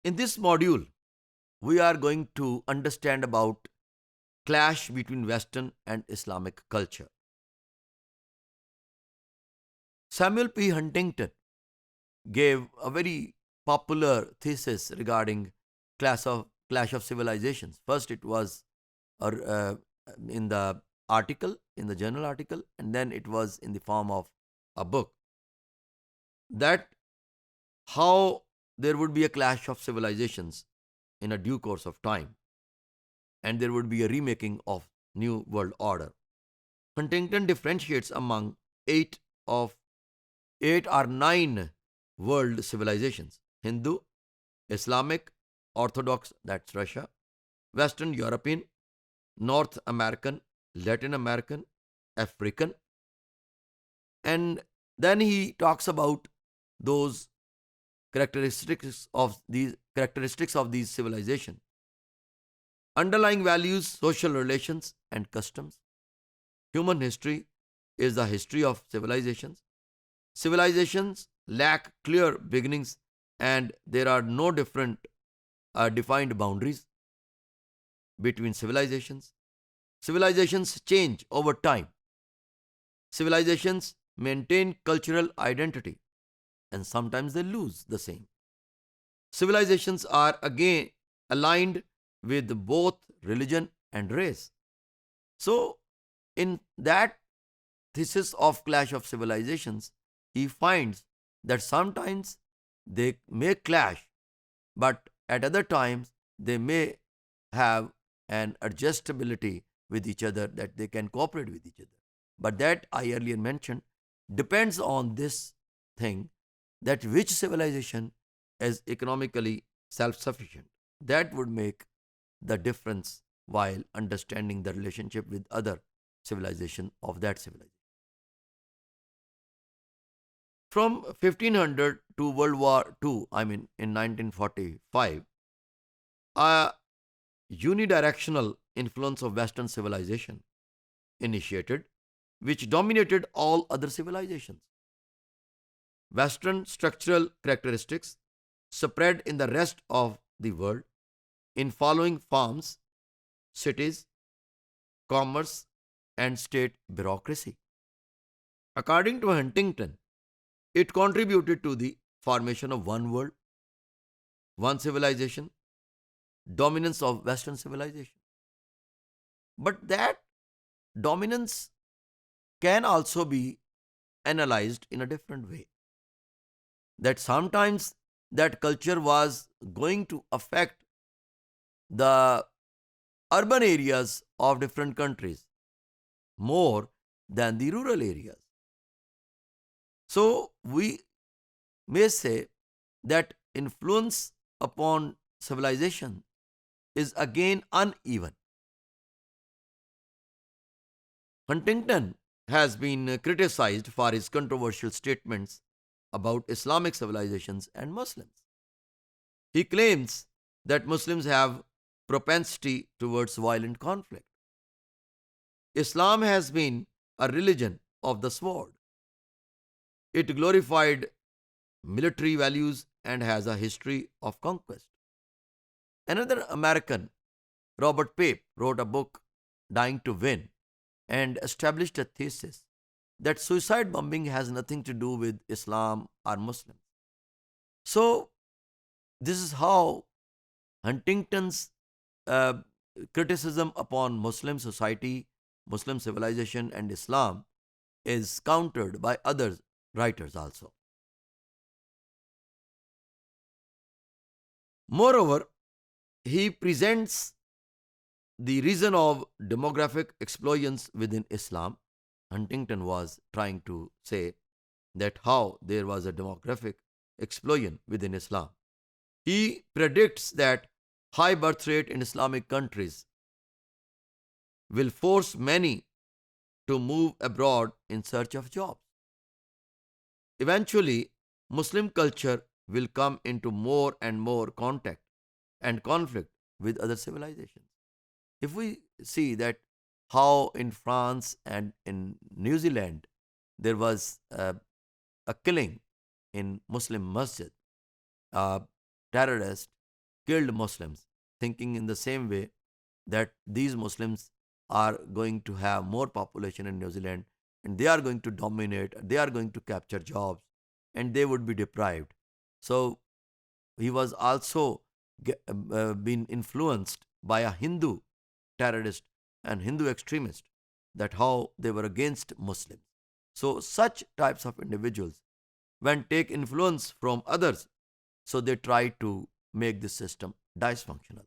In this module, we are going to understand about clash between Western and Islamic culture. Samuel P. Huntington gave a very popular thesis regarding clash of civilizations. First, it was uh, in the article, in the journal article, and then it was in the form of a book. That how there would be a clash of civilizations in a due course of time, and there would be a remaking of new world order. Huntington differentiates among eight of eight or nine world civilizations: Hindu, Islamic, Orthodox, that's Russia, Western European, North American, Latin American, African, and then he talks about those characteristics of these civilization, underlying values, social relations, and customs. Human history is the history of civilizations. Civilizations lack clear beginnings, and there are no different defined boundaries between civilizations. Civilizations change over time. Civilizations maintain cultural identity, and sometimes they lose the same. Civilizations are again aligned with both religion and race. So, in that thesis of clash of civilizations, he finds that sometimes they may clash, but at other times they may have an adjustability with each other, that they can cooperate with each other. But that I earlier mentioned depends on this thing, that which civilization is economically self sufficient. That would make the difference while understanding the relationship with other civilization of that civilization. From 1500 to World War II, I mean in 1945, a unidirectional influence of Western civilization initiated, which dominated all other civilizations. Western structural characteristics spread in the rest of the world in following farms, cities, commerce, and state bureaucracy. According to Huntington, it contributed to the formation of one world, one civilization, dominance of Western civilization. But that dominance can also be analyzed in a different way. That sometimes that culture was going to affect the urban areas of different countries more than the rural areas. So we may say that influence upon civilization is again uneven. Huntington has been criticized for his controversial statements about Islamic civilizations and Muslims. He claims that Muslims have propensity towards violent conflict. Islam has been a religion of the sword. It glorified military values and has a history of conquest. Another American, Robert Pape, wrote a book, Dying to Win, and established a thesis that suicide bombing has nothing to do with Islam or Muslims. So, this is how Huntington's uh, criticism upon Muslim society, Muslim civilization, and Islam is countered by other writers also. Moreover, he presents the reason of demographic explosions within Islam. Huntington was trying to say that how there was a demographic explosion within Islam. He predicts that high birth rate in Islamic countries will force many to move abroad in search of jobs. Eventually, Muslim culture will come into more and more contact and conflict with other civilizations. If we see that how in France and in New Zealand there was a killing in Muslim masjid, a terrorist killed Muslims, thinking in the same way that these Muslims are going to have more population in New Zealand and they are going to dominate, they are going to capture jobs, and they would be deprived. So he was also been influenced by a Hindu terrorist and Hindu extremist, that how they were against Muslims. So such types of individuals, when take influence from others, so they try to make this system dysfunctional.